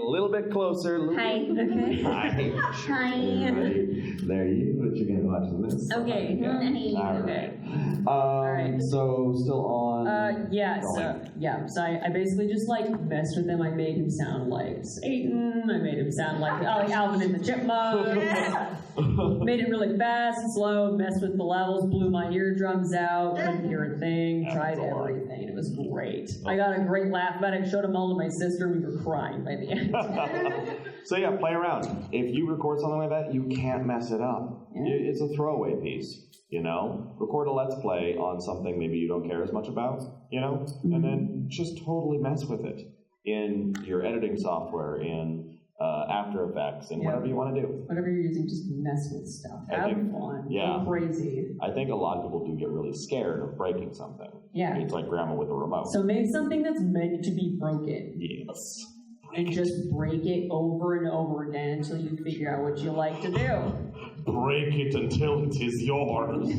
a little bit closer. Hi. Okay. Hi. Hi. There you go. You're going to watch this. Okay. All right. So still on. So I basically just like messed with him. I made him sound like Satan. I made him sound like Alvin and the Chipmunks. Made it really fast and slow. Messed with the levels. Blew my eardrums out. Couldn't hear a thing. Tried everything. It was great. I got a great laugh about it. Showed them all to my sister. We were crying by the end. So yeah, play around. If you record something like that, you can't mess it up. Yeah. It's a throwaway piece, you know? Record a Let's Play on something maybe you don't care as much about, you know? Mm-hmm. And then just totally mess with it in your editing software, in After Effects, and whatever you want to do. Whatever you're using, just mess with stuff. Have fun. Yeah. Go crazy. I think a lot of people do get really scared of breaking something. Yeah. It's like grandma with a remote. So make something that's meant to be broken. Yes. And just break it over and over again until you figure out what you like to do. Break it until it is yours.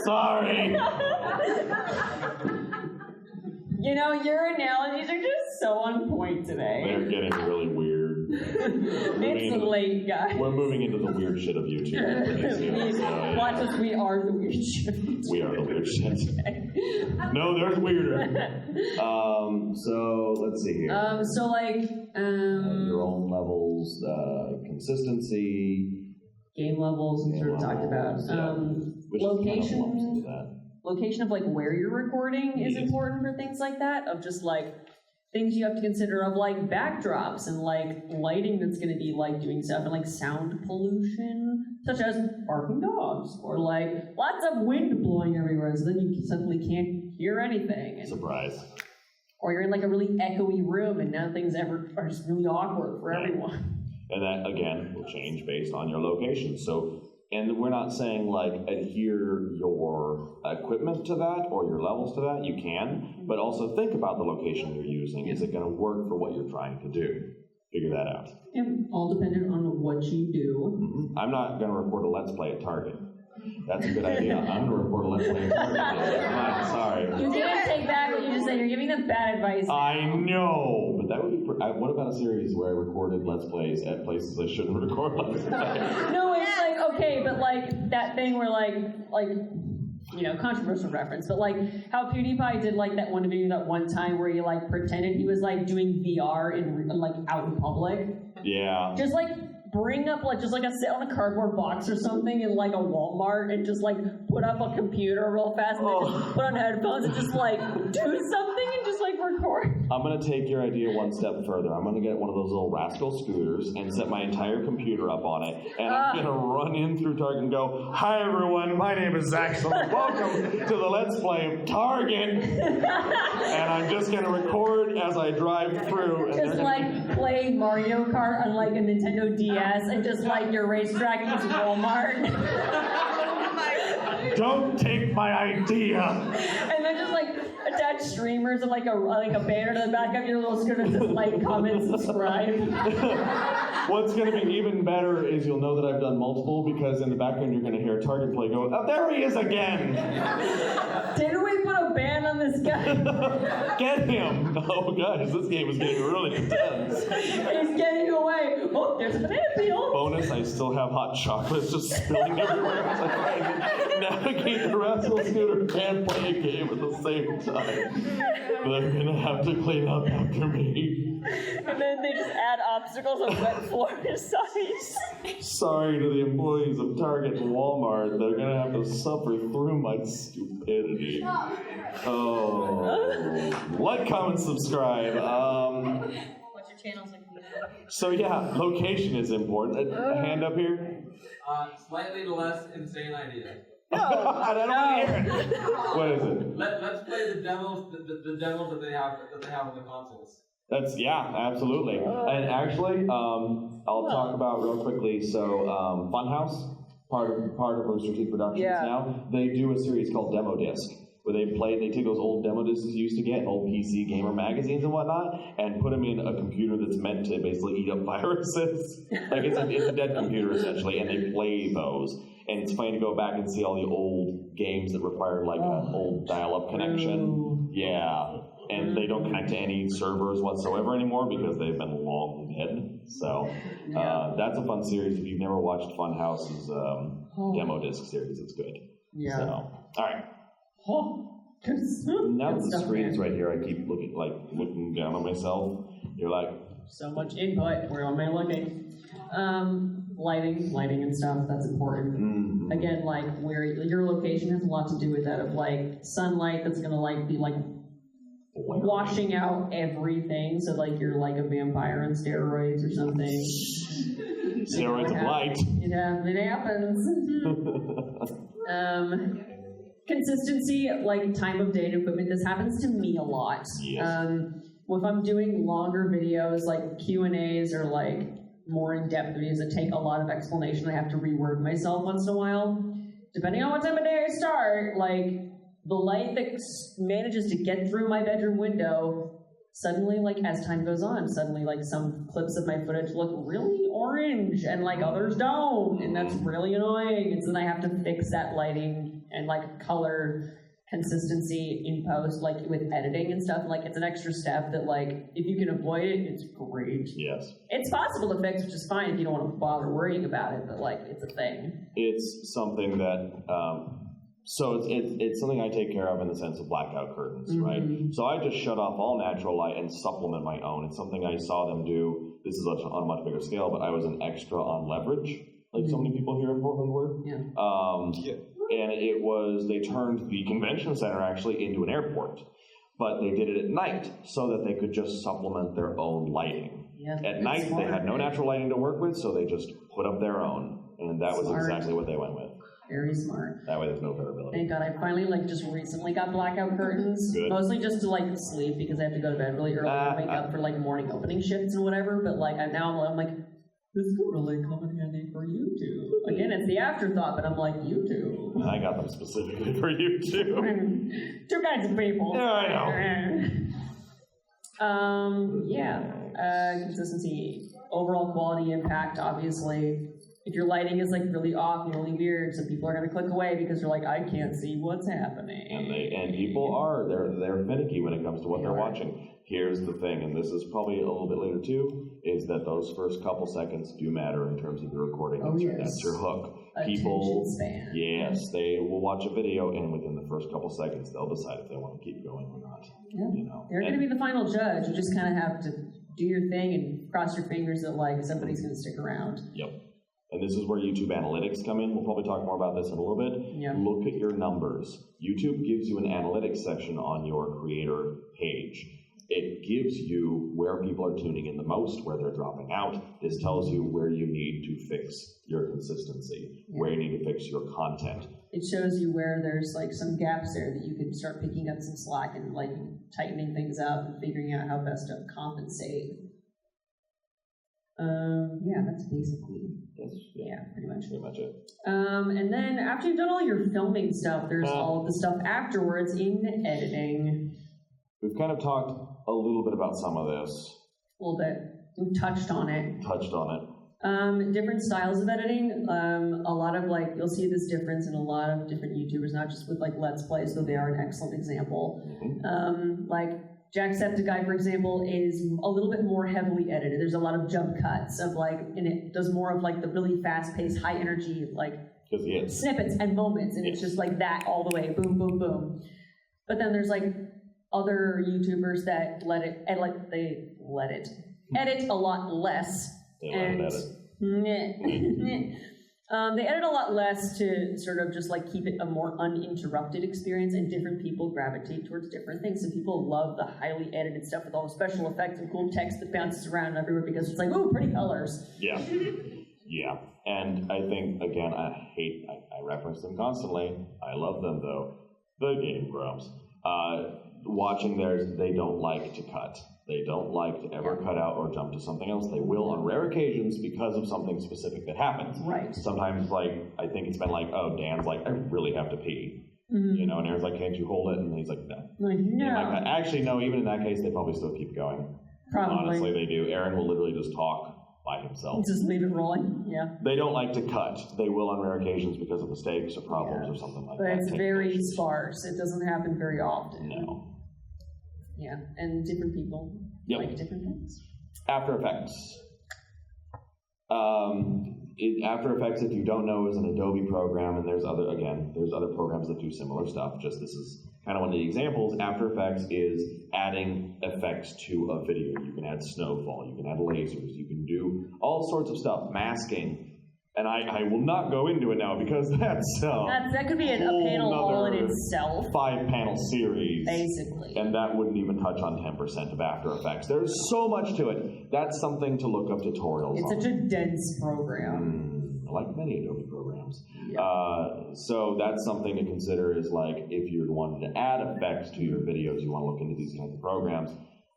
Sorry. You know, your analogies are just so on point today. They're getting really weird. It's late, guys. We're moving into the weird shit of YouTube. Watch us, we are the weird shit. We are the weird shit. No, there's weirder. So let's see here. Your own levels, consistency, game levels, we sort of talked about. Location of like where you're recording is important for things like that. Of just like things you have to consider of like backdrops and like lighting that's going to be like doing stuff, and like sound pollution, such as barking dogs or like lots of wind blowing everywhere, so then you suddenly can't hear anything. Surprise. Or you're in like a really echoey room and now things are just really awkward for everyone. And that again will change based on your location. So, and we're not saying like adhere your equipment to that or your levels to that. You can, but also think about the location you're using. Is it going to work for what you're trying to do? Figure that out. And all dependent on what you do. Mm-hmm. I'm not going to record a Let's Play at Target. That's a good idea. I'm going to record a Let's Play at Target. I'm sorry. You didn't take back what you just said. You're giving them bad advice. I know, but that would be. What about a series where I recorded Let's Plays at places I shouldn't record Let's Plays? No, it's like, okay, but like that thing where like you know, controversial reference, but like how PewDiePie did like that one video that one time where he like pretended he was like doing VR in like out in public. Yeah. Just like bring up like just like a sit on a cardboard box or something in like a Walmart and just like put up a computer real fast and then just put on headphones and just like do something and just like record. I'm gonna take your idea one step further. I'm gonna get one of those little rascal scooters and set my entire computer up on it, and I'm gonna run in through Target and go, "Hi everyone, my name is Zaxel. Welcome to the Let's Play of Target." And I'm just gonna record as I drive through. And just like play Mario Kart on like a Nintendo DS and just like your racetrack is Walmart. Don't take my idea. And then just like attach streamers and like a banner to the back of your little scooter to just like comment, subscribe. What's going to be even better is you'll know that I've done multiple, because in the background you're going to hear a Target play go, "Oh, there he is again." Didn't we put a ban on this guy? Get him. Oh guys, this game is getting really intense. He's getting away. Oh, there's a banana peel. Bonus, I still have hot chocolate just spilling everywhere as I try to navigate the rascal scooter and play a game at the same time. They're going to have to clean up after me. And then they just add obstacles of wet floor size. Sorry to the employees of Target and Walmart. They're going to have to suffer through my stupidity. Oh. Like, comment, subscribe. What's your channels like? So yeah, location is important. A hand up here? Slightly less insane idea. I don't want to hear it. What is it? Let's play the demos. The demos that they have on the consoles. That's absolutely. And actually, I'll talk about real quickly. So, Funhouse, part of Rooster Teeth Productions now, they do a series called Demo Disc, where they take those old demo discs you used to get, old PC gamer magazines and whatnot, and put them in a computer that's meant to basically eat up viruses. Like it's a dead computer essentially, and they play those. And it's funny to go back and see all the old games that required like an old dial-up connection. Yeah. and they don't connect to any servers whatsoever anymore because they've been long dead. So that's a fun series. If you've never watched Funhouse's demo disc series, it's good. Yeah. So, all right. Now that the screen is right here, I keep looking down on myself. You're like, so much input. Where am I looking? Lighting and stuff. That's important. mm-hmm. Again, like where your location has a lot to do with that. Of like sunlight that's gonna like be like washing out everything. So like you're like a vampire on steroids or something. Steroids of light. It happens. Consistency, like time of day and equipment. This happens to me a lot. Yes. If I'm doing longer videos, like Q&As or like more in-depth videos that take a lot of explanation, I have to reword myself once in a while. Depending on what time of day I start, like the light that manages to get through my bedroom window, suddenly, like as time goes on, suddenly like some clips of my footage look really orange and like others don't, and that's really annoying. And so then I have to fix that lighting and like color consistency in post, like with editing and stuff. Like it's an extra step that like if you can avoid it, it's great. Yes. It's possible to fix, which is fine if you don't want to bother worrying about it, but like it's a thing. It's something that so it's something I take care of in the sense of blackout curtains, right? So I just shut off all natural light and supplement my own. It's something I saw them do. This is on a much bigger scale, but I was an extra on Leverage, like so many people here in Portland were. Yeah. And it was, they turned the convention center actually into an airport, but they did it at night so that they could just supplement their own lighting. Yeah, at night, they had no natural lighting to work with, so they just put up their own, and that was exactly what they went with. Very smart. That way there's no variability. Thank God, I finally like just recently got blackout curtains. Good. Mostly just to like sleep because I have to go to bed really early and wake up for like morning opening shifts and whatever, but like I'm like, this could really come in handy for YouTube. Again, it's the afterthought, but I'm like, YouTube. I got them specifically for you too. Two kinds of people. Yeah, I know. Consistency, overall quality impact, obviously. If your lighting is like really off and really weird, some people are gonna click away because they're like, I can't see what's happening. And people are, they're finicky when it comes to what they're watching. Here's the thing, and this is probably a little bit later too, is that those first couple seconds do matter in terms of the recording. That's your hook. People, span. Yes, they will watch a video, and within the first couple seconds, they'll decide if they want to keep going or not. Yeah. You know? They're going to be the final judge. You just kind of have to do your thing and cross your fingers that like somebody's going to stick around. Yep. And this is where YouTube analytics come in. We'll probably talk more about this in a little bit. Yeah. Look at your numbers. YouTube gives you an analytics section on your creator page. It gives you where people are tuning in the most, where they're dropping out. This tells you where you need to fix your consistency, where you need to fix your content. It shows you where there's like some gaps there that you can start picking up some slack and like tightening things up and figuring out how best to compensate. That's basically pretty much it. And then after you've done all your filming stuff, there's all of the stuff afterwards in editing. We've kind of talked a little bit about some of this. A little bit. We've touched on it. Different styles of editing. A lot of like, you'll see this difference in a lot of different YouTubers, not just with like Let's Plays, though they are an excellent example. Like ZaxelZach, for example, is a little bit more heavily edited. There's a lot of jump cuts of like, and it does more of like the really fast-paced, high energy, like snippets and moments, and it's just like that all the way, boom, boom, boom. But then there's like other YouTubers that edit a lot less. They edit a lot less to sort of just like keep it a more uninterrupted experience, and different people gravitate towards different things. Some people love the highly edited stuff with all the special effects and cool text that bounces around everywhere because it's like, ooh, pretty colors. Yeah. And I think, again, I reference them constantly. I love them though. The Game Grumps. Watching theirs, they don't like to cut. They don't like to ever cut out or jump to something else. They will on rare occasions because of something specific that happens. Right. Sometimes, like, I think it's been like, oh, Dan's like, I really have to pee. You know, and Aaron's like, can't you hold it? And he's like, no. Like, actually, no, even in that case, they probably still keep going. Probably. Honestly, they do. Aaron will literally just talk by himself. Just leave it rolling, They don't like to cut. They will on rare occasions because of mistakes or problems or something like that. But it's very sparse. It doesn't happen very often. No. Yeah, and different people like different things. After Effects. After Effects, if you don't know, is an Adobe program, and there's other programs that do similar stuff. Just this is kind of one of the examples. After Effects is adding effects to a video. You can add snowfall, you can add lasers, you can do all sorts of stuff, masking. And I will not go into it now because that could be a panel all in itself. 5-panel series. Basically. And that wouldn't even touch on 10% of After Effects. There's so much to it. That's something to look up tutorials on. It's such a dense program. Like many Adobe programs. Yeah. So that's something to consider is like if you're wanting to add effects to your videos, you want to look into these kinds of programs.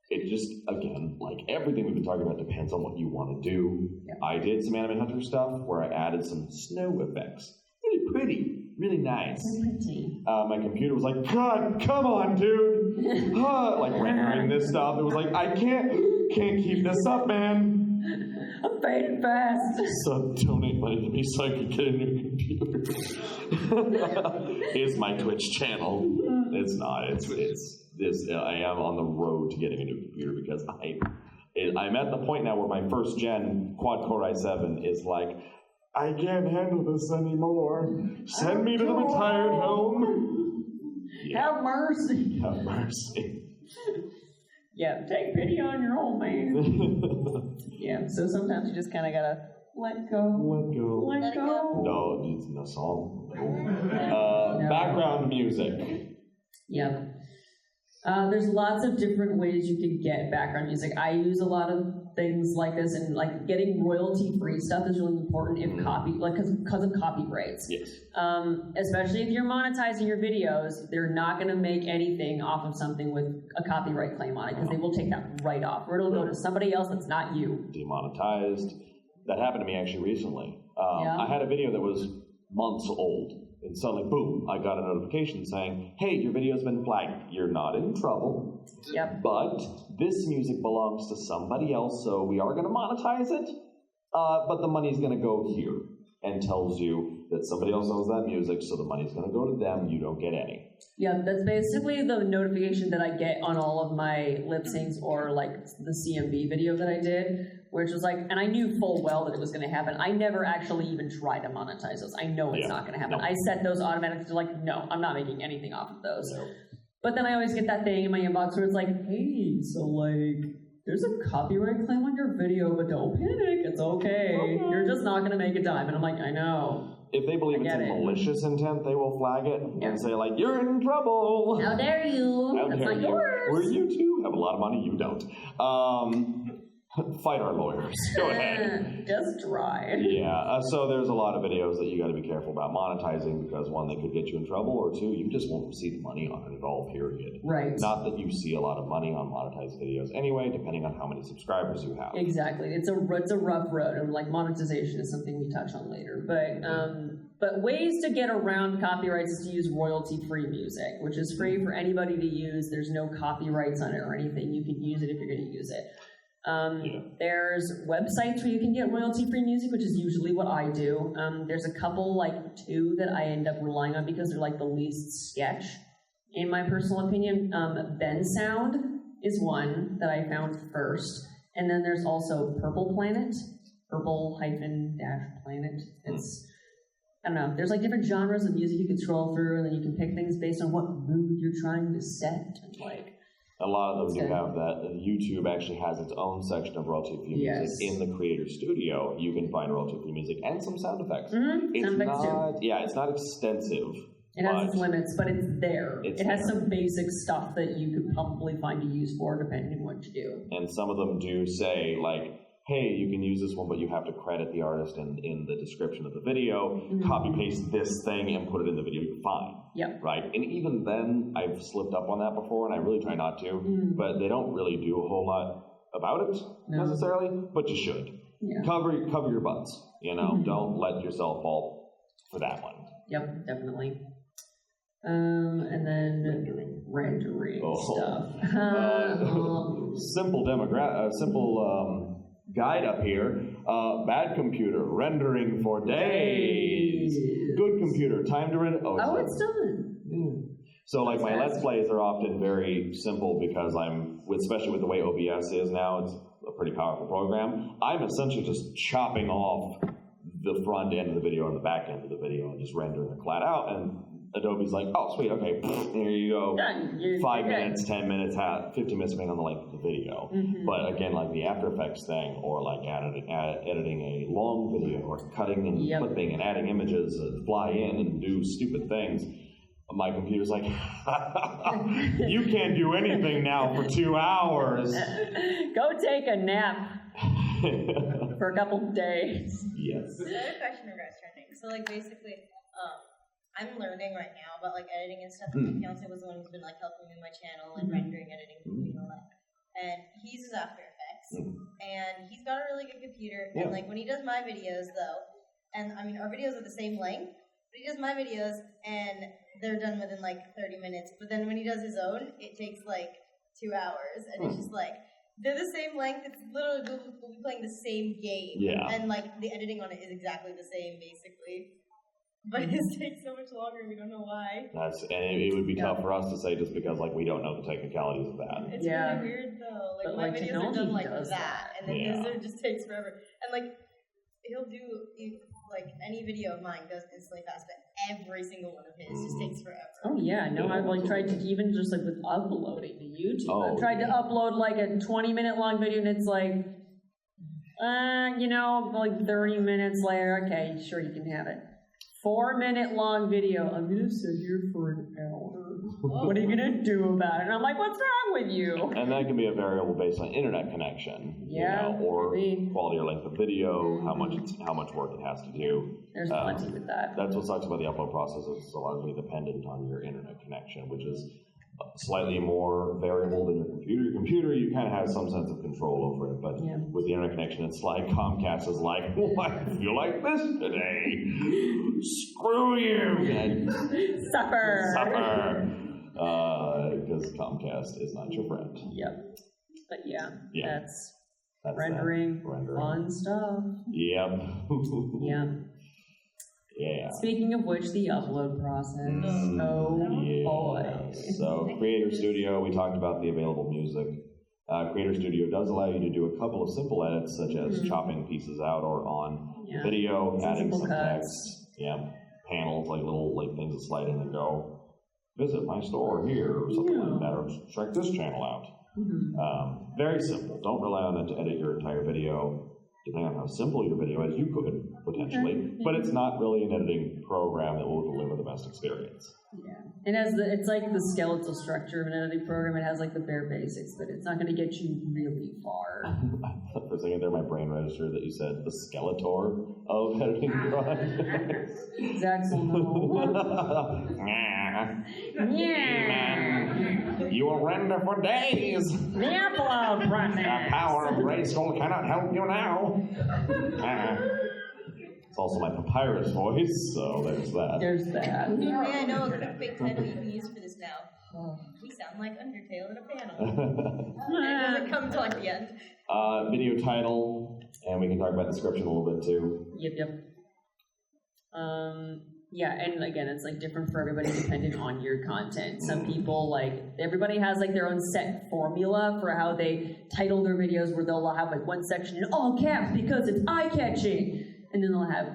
It just, again, like everything we've been talking about depends on what you want to do. Yeah. I did some Anime Hunter stuff where I added some snow effects. Really pretty, really nice. Pretty. My computer was like, God, come on, dude. Like rendering this stuff. It was like, I can't keep this up, man. I'm fading fast. So donate money to me so I can get a new computer. Here's my Twitch channel. It's not. I am on the road to getting a new computer because I'm at the point now where my first gen quad-core i7 is like, I can't handle this anymore. Send me to the retired home. Yeah. Have mercy. Have mercy. Yeah, take pity on your old man. Yeah, so sometimes you just kind of gotta let go. Let go. No, it's no song. Background music. Yeah. There's lots of different ways you can get background music. I use a lot of things like this, and like getting royalty-free stuff is really important if because of copyrights. Yes. Especially if you're monetizing your videos, they're not going to make anything off of something with a copyright claim on it because they will take that right off, or it'll go to somebody else that's not you. Demonetized. That happened to me actually recently. I had a video that was months old. And suddenly, boom, I got a notification saying, hey, your video's been flagged. You're not in trouble. Yep. But this music belongs to somebody else, so we are going to monetize it. But the money's going to go here. And tells you that somebody else owns that music, so the money's going to go to them. You don't get any. Yeah, that's basically the notification that I get on all of my lip syncs or like the CMB video that I did, where it's just like, and I knew full well that it was going to happen. I never actually even tried to monetize those. I know it's not going to happen. I set those automatically to like, no, I'm not making anything off of those. No. But then I always get that thing in my inbox where it's like, hey, so like, there's a copyright claim on your video, but don't panic, it's okay. You're just not going to make a dime. And I'm like, I know. If they believe it's a malicious intent, they will flag it and say, like, you're in trouble. How dare you? That's not yours. Where you two have a lot of money, you don't. Fight our lawyers. Go ahead. Just try. Yeah, so there's a lot of videos that you got to be careful about monetizing because, one, they could get you in trouble, or two, you just won't receive money on it at all, period. Right. Not that you see a lot of money on monetized videos anyway, depending on how many subscribers you have. Exactly. It's a rough road, and like monetization is something we touch on later. But ways to get around copyrights is to use royalty-free music, which is free for anybody to use. There's no copyrights on it or anything. You can use it if you're going to use it. There's websites where you can get royalty-free music, which is usually what I do. There's a couple, like 2 that I end up relying on because they're like the least sketch, in my personal opinion. Ben Sound is one that I found first. And then there's also Purple Planet, purple-planet. It's, I don't know, there's like different genres of music you can scroll through, and then you can pick things based on what mood you're trying to set. And like, a lot of them do have that. YouTube actually has its own section of royalty-free music in the Creator Studio. You can find royalty-free music and some sound effects. Sound effects too. Yeah, it's not extensive. It has its limits, but it's there. It has some basic stuff that you could probably find a use for, depending on what you do. And some of them do say, like, hey, you can use this one, but you have to credit the artist in the description of the video, copy-paste this thing, and put it in the video, you're fine. Yep. Right? And even then, I've slipped up on that before, and I really try not to, but they don't really do a whole lot about it, necessarily, but you should. Yeah. Cover your butts, you know? Don't let yourself fall for that one. Yep, definitely. And then rendering stuff. Simple guide up here. Bad computer, rendering for days. Good computer, time to render. Oh, it's done. So like my Let's Plays are often very simple because especially with the way OBS is now, it's a pretty powerful program. I'm essentially just chopping off the front end of the video and the back end of the video and just rendering it flat out, and Adobe's like, oh sweet, okay, here you go. Done. 5 minutes, 10 minutes, 15 minutes depending on the length of the video. But again, like the After Effects thing, or like editing a long video, or cutting and clipping and adding images that fly in and do stupid things, my computer's like, you can't do anything now for 2 hours. Go take a nap for a couple days. Yes. I have a question regards trending. So like basically, I'm learning right now about like editing and stuff. My fiance was the one who's been like helping me with my channel and rendering, editing, and all that. And he uses After Effects, and he's got a really good computer. And like when he does my videos though, and I mean our videos are the same length, but he does my videos and they're done within like 30 minutes. But then when he does his own, it takes like 2 hours, and it's just like they're the same length. It's literally we'll be playing the same game, and like the editing on it is exactly the same basically. But his takes so much longer, we don't know why. And it would be tough for us to say just because like we don't know the technicalities of that. It's really weird though. Like but, my like, videos are done like does that, and then his just takes forever. And like he'll do like any video of mine goes instantly fast, but every single one of his just takes forever. Oh yeah, no, I've like tried to even just like with uploading to YouTube. I've tried to upload like a 20-minute long video, and it's like, like 30 minutes later, okay, sure you can have it. 4-minute long video. I'm gonna sit here for an hour. What are you gonna do about it? And I'm like, what's wrong with you? And that can be a variable based on internet connection, or quality or length of video, how much work it has to do. There's plenty with that. That's what sucks about the upload process. It's largely dependent on your internet connection, which is slightly more variable than your computer. Your computer, you kind of have some sense of control over it, but with the internet connection, it's like Comcast is like, well, I feel like this today. Screw you! Suffer! Because Comcast is not your friend. Yep. But that's rendering. Fun stuff. Yep. Yeah. Speaking of which, the upload process. Boy. So, Creator Studio, we talked about the available music. Creator Studio does allow you to do a couple of simple edits, such as chopping pieces out or on the video, adding some text. Panels, like little things that slide in and go, visit my store here, or something like that, or check this channel out. Very simple. Don't rely on it to edit your entire video. Depending on how simple your video is, you could, potentially. But it's not really an editing program that will deliver the best experience. Yeah. It has it's like the skeletal structure of an editing program. It has like the bare basics, but it's not going to get you really far. For a second there, my brain registered that you said the Skeletor of editing projects. Zaxel, no. You will render for days. The upload process. The power of Grayskull cannot help you now. It's also my papyrus voice, so there's that. There's that. I know a quick big title you can use for this now. We sound like Undertale in a panel. It doesn't come till like the end. Video title, and we can talk about description a little bit too. Yep. And again, it's like different for everybody depending on your content. Some people everybody has like their own set formula for how they title their videos, where they'll have like one section in all caps because it's eye-catching. And then they'll have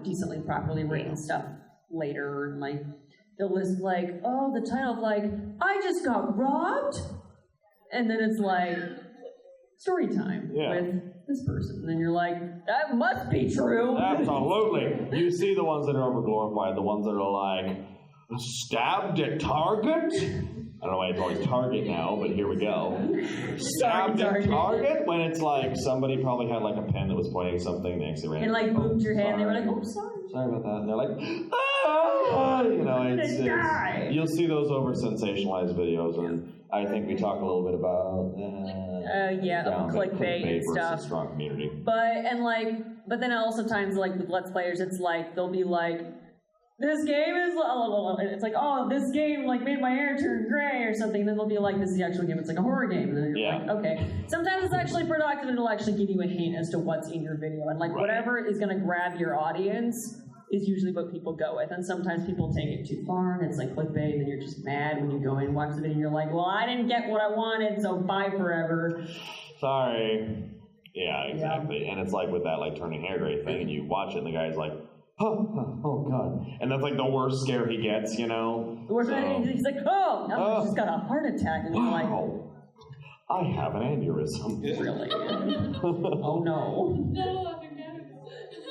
decently properly written stuff later, and they'll list the title of I just got robbed, and then it's like story time with this person, and then you're like, that must be true. Absolutely. You see the ones that are overglorified, the ones that are like stabbed at Target. I don't know why it's always Target now, but here we go. Stabbed at Target, when it's like somebody probably had like a pen that was pointing something, they actually ran. And moved your hand, they were like, oh, sorry. Sorry about that. And they're like, ah! It's you'll see those over sensationalized videos, and I think we talk a little bit about clickbait and stuff. Strong community. But then also times with Let's Players, it's they'll be like, this game is, it's like, oh, this game made my hair turn gray or something. And then they'll be like, this is the actual game. It's like a horror game. And then you're like, okay. Sometimes it's actually productive, and it'll actually give you a hint as to what's in your video. And whatever is going to grab your audience is usually what people go with. And sometimes people take it too far, and it's like clickbait, and then you're just mad when you go in and watch the video, and you're like, well, I didn't get what I wanted, so bye forever. Sorry. Yeah, exactly. Yeah. And it's like with that like turning hair gray thing, and you watch it, and the guy's like, oh God. And that's like the worst scare he gets, you know? The worst he's like, oh, no, she's got a heart attack. And you're like, I have an aneurysm. Really? Oh no. No,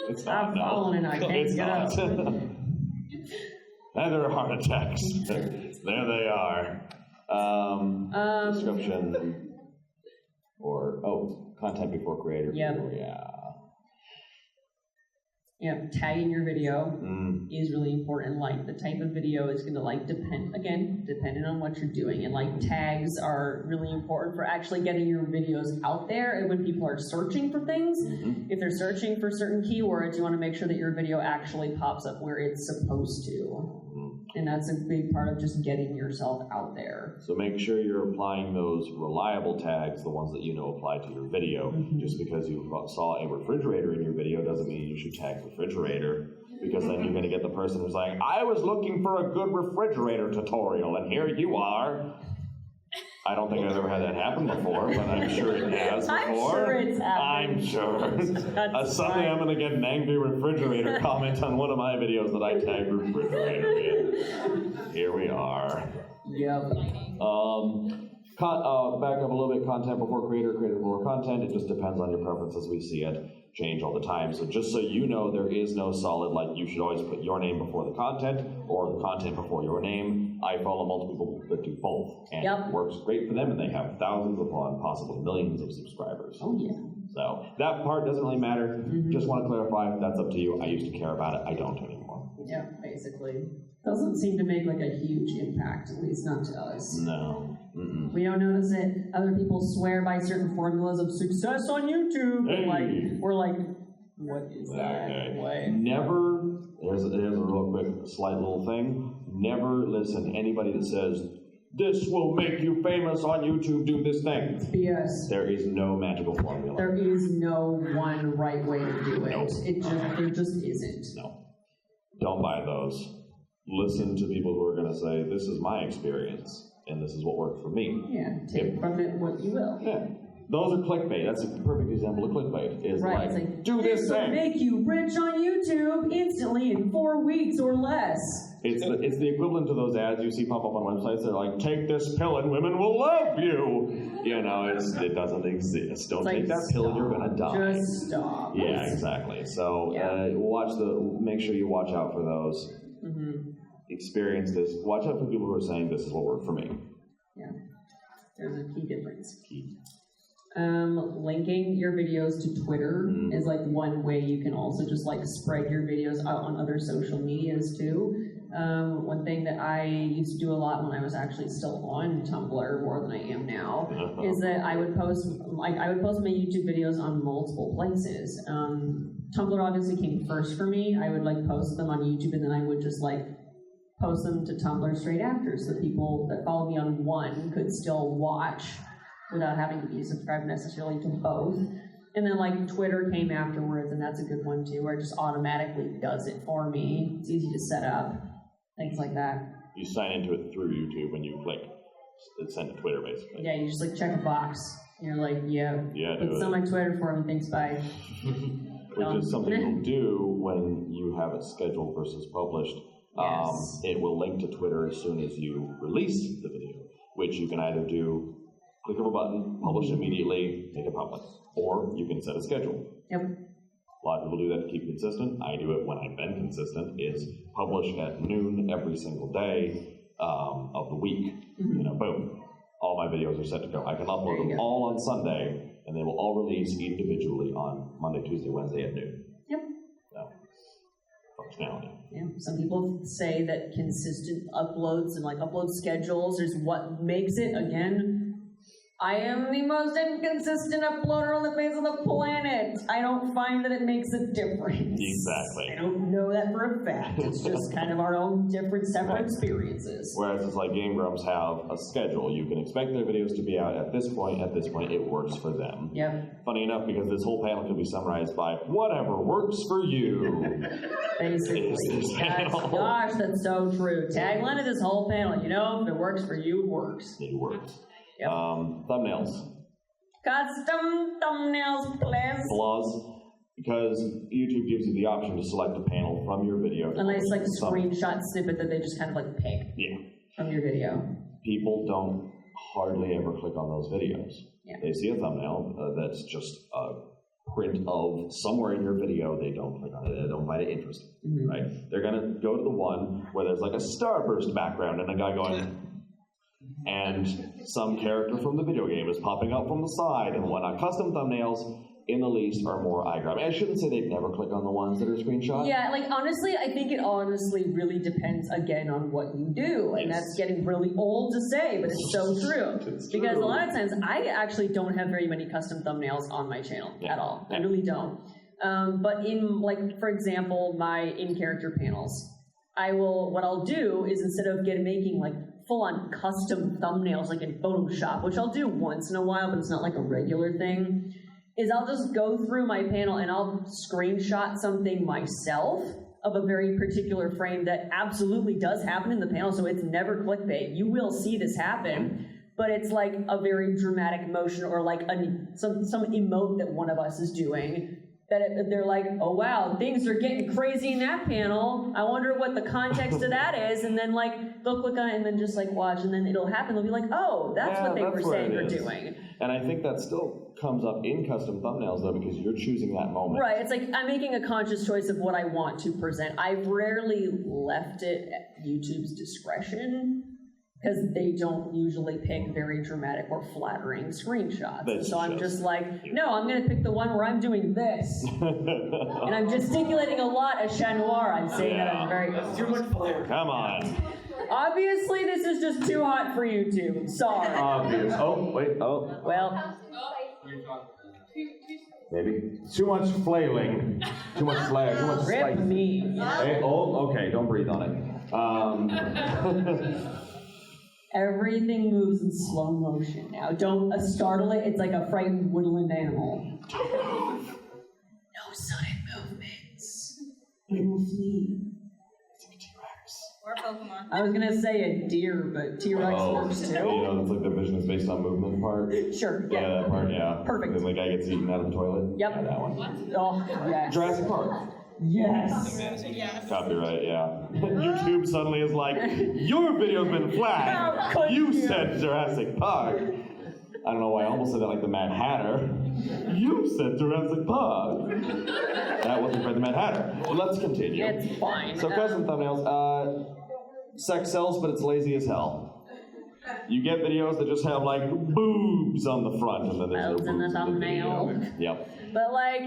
it's not. I've fallen and I can't get up. And there are heart attacks. There they are. Description. Or, content before creator. Yep. Yeah. Yeah, tagging your video is really important. Like, the type of video is going to, like, depending on what you're doing. And, like, tags are really important for actually getting your videos out there. And when people are searching for things, if they're searching for certain keywords, you want to make sure that your video actually pops up where it's supposed to. And that's a big part of just getting yourself out there. So make sure you're applying those reliable tags, the ones that you know apply to your video. Just because you saw a refrigerator in your video doesn't mean you should tag refrigerator, because then you're going to get the person who's like, I was looking for a good refrigerator tutorial, and here you are. I don't think I've ever had that happen before, but I'm sure it has before. I'm sure it's happened. I'm sure. Someday I'm going to get an angry refrigerator comment on one of my videos that I tagged refrigerator in. Here we are. Yep. Back up a little bit, content before creator, creator before content. It just depends on your preferences. We see it change all the time. So just so you know, there is no solid, like, you should always put your name before the content or the content before your name. I follow multiple people that do both, and it works great for them, and they have thousands upon possibly millions of subscribers. Oh, yeah. So that part doesn't really matter. Just want to clarify, that's up to you. I used to care about it. I don't anymore. Yeah, basically. Doesn't seem to make like a huge impact, at least not to us. No. We don't notice it. Other people swear by certain formulas of success on YouTube. Hey. We're like, what is that? Okay. Never, here's a real quick, slight little thing. Never listen to anybody that says, this will make you famous on YouTube, do this thing. It's BS. There is no magical formula. There is no one right way to do it. Nope. There just isn't. No. Don't buy those. Listen to people who are going to say, this is my experience, and this is what worked for me. Yeah, take from it what you will. Yeah. Those are clickbait. That's a perfect example of clickbait. Is right. Like, do this thing. Will make you rich on YouTube instantly in 4 weeks or less. It's the equivalent to those ads you see pop up on websites. They're like, take this pill and women will love you. You know, it doesn't exist. Don't take that pill and you're gonna die. Just stop. Yeah, exactly. So make sure you watch out for those. Experience this. Watch out for people who are saying this is what worked for me. Yeah, there's a key difference. Linking your videos to Twitter is like one way you can also just like spread your videos out on other social medias too. One thing that I used to do a lot when I was actually still on Tumblr more than I am now is that I would post my YouTube videos on multiple places. Tumblr obviously came first for me. I would like post them on YouTube, and then I would just like post them to Tumblr straight after, so that people that follow me on one could still watch without having to be subscribed necessarily to both. And then like Twitter came afterwards, and that's a good one too, where it just automatically does it for me. It's easy to set up, things like that. You sign into it through YouTube when you click send to Twitter, basically. Yeah, you just like check a box. And you're like, it's on my Twitter for me, thanks, bye. Which is something you'll do when you have it scheduled versus published. Yes. It will link to Twitter as soon as you release the video, which you can either do, click of a button, publish immediately, make it public, or you can set a schedule. Yep. A lot of people do that to keep consistent. I do it when I've been consistent, is publish at noon every single day of the week. You know, boom. All my videos are set to go. I can upload them all on Sunday, and they will all release individually on Monday, Tuesday, Wednesday at noon. Yep. So, functionality. Yeah. Some people say that consistent uploads and like upload schedules is what makes it. Again, I am the most inconsistent uploader on the face of the planet. I don't find that it makes a difference. Exactly. I don't know that for a fact. It's just kind of our own different, separate experiences. Whereas it's like Game Grumps have a schedule. You can expect their videos to be out at this point, it works for them. Yep. Funny enough, because this whole panel could be summarized by whatever works for you. Basically. Gosh, that's so true. Tagline of this whole panel, you know, if it works for you, it works. It works. Yep. Thumbnails. Custom thumbnails, please. Flaws. Because YouTube gives you the option to select a panel from your video. A nice like screenshot snippet that they just kind of like pick from your video. People don't hardly ever click on those videos. Yeah. They see a thumbnail that's just a print of somewhere in your video. They don't click on it. They don't find it interesting. Mm-hmm. Right? They're gonna go to the one where there's like a starburst background and a guy going. And some character from the video game is popping up from the side and whatnot. Custom thumbnails, in the least, are more eye-grabbing. I shouldn't say they'd never click on the ones that are screenshot. Yeah, like honestly, I think it honestly really depends again on what you do. And that's getting really old to say, but it's so true. It's because true. a lot of times, I actually don't have very many custom thumbnails on my channel at all. I really don't. But in, like, for example, my in-character panels, what I'll do is instead of making like full-on custom thumbnails like in Photoshop, which I'll do once in a while, but it's not like a regular thing, is I'll just go through my panel and I'll screenshot something myself of a very particular frame that absolutely does happen in the panel, so it's never clickbait. You will see this happen, but it's like a very dramatic motion or like some emote that one of us is doing. That they're like, oh wow, things are getting crazy in that panel. I wonder what the context of that is, and then like they'll click on it and then just like watch, and then it'll happen. They'll be like, oh, that's what they were saying or doing. And I think that still comes up in custom thumbnails though, because you're choosing that moment. Right. It's like I'm making a conscious choice of what I want to present. I've rarely left it at YouTube's discretion, because they don't usually pick very dramatic or flattering screenshots. So I'm just like, no, I'm going to pick the one where I'm doing this. And I'm gesticulating a lot as Chat Noir. I'm saying that I'm very... That's too much flavor. Come on. Obviously, this is just too hot for YouTube. Sorry. Obvious. Oh, wait, oh. Well... Maybe. Too much flailing. Too much flare. Too much Rip me. Hey, oh, okay, don't breathe on it. Everything moves in slow motion now. Don't startle it. It's like a frightened woodland animal. No sudden movements. It will flee. It's like a T-Rex. Or Pokemon. I was gonna say a deer, but T-Rex works too. You know, it's like the vision is based on movement part. Sure, Yeah, yeah. that part, yeah. Perfect. Then the guy gets eaten out of the toilet. Yep. Yeah, that one. Oh, yes. Jurassic Park. Yes. Yes. Copyright, yeah. YouTube suddenly is like, your video's been flagged. You said Jurassic Park. I don't know why I almost said that like the Mad Hatter. You said Jurassic Park. That wasn't for the Mad Hatter. But let's continue. It's fine. So custom thumbnails, sex sells, but it's lazy as hell. You get videos that just have like boobs on the front, and then there's no boobs in the thumbnail. video. Yep. But like,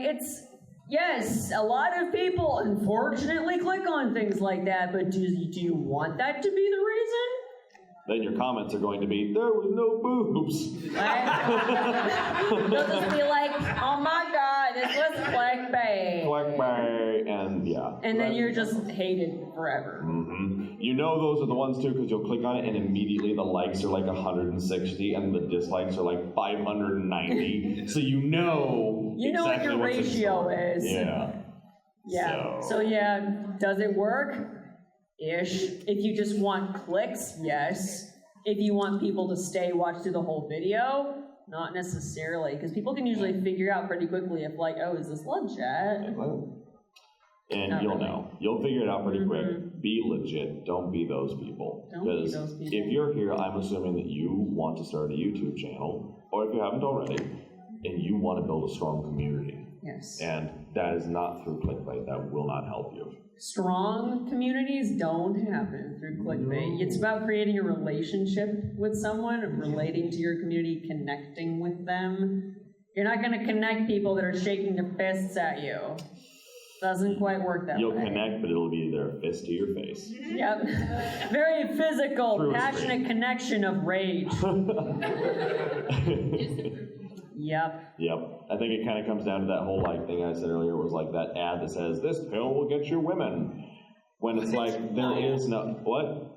yes, a lot of people unfortunately click on things like that, but do you want that to be the reason? Then your comments are going to be, there was no boobs. They'll just be like, oh my god, this was clickbait. Clickbait, and yeah. And then you're just hated forever. Mm-hmm. You know those are the ones too, because you'll click on it and immediately the likes are like 160 and the dislikes are like 590. So you know exactly what your ratio is. Yeah. Yeah. So yeah, does it work? Ish. If you just want clicks, yes. If you want people to watch through the whole video, not necessarily, because people can usually figure out pretty quickly if like, oh, is this love chat? And Not you'll really. know. You'll figure it out pretty quick. Be legit. Don't be those people. Don't be Because those people. if you're here, I'm assuming that you want to start a YouTube channel, or if you haven't already, and you want to build a strong community. Yes. And that is not through clickbait. That will not help you. Strong communities don't happen through clickbait. It's about creating a relationship with someone, relating to your community, connecting with them. You're not going to connect people that are shaking their fists at you. Doesn't quite work that You'll way. connect, but it'll be their fist to your face. Yep. Very physical, Through a passionate screen. connection of rage. Yep. Yep. I think it kind of comes down to that whole like thing I said earlier was like that ad that says, this pill will get you women. When it's like, there is no, what?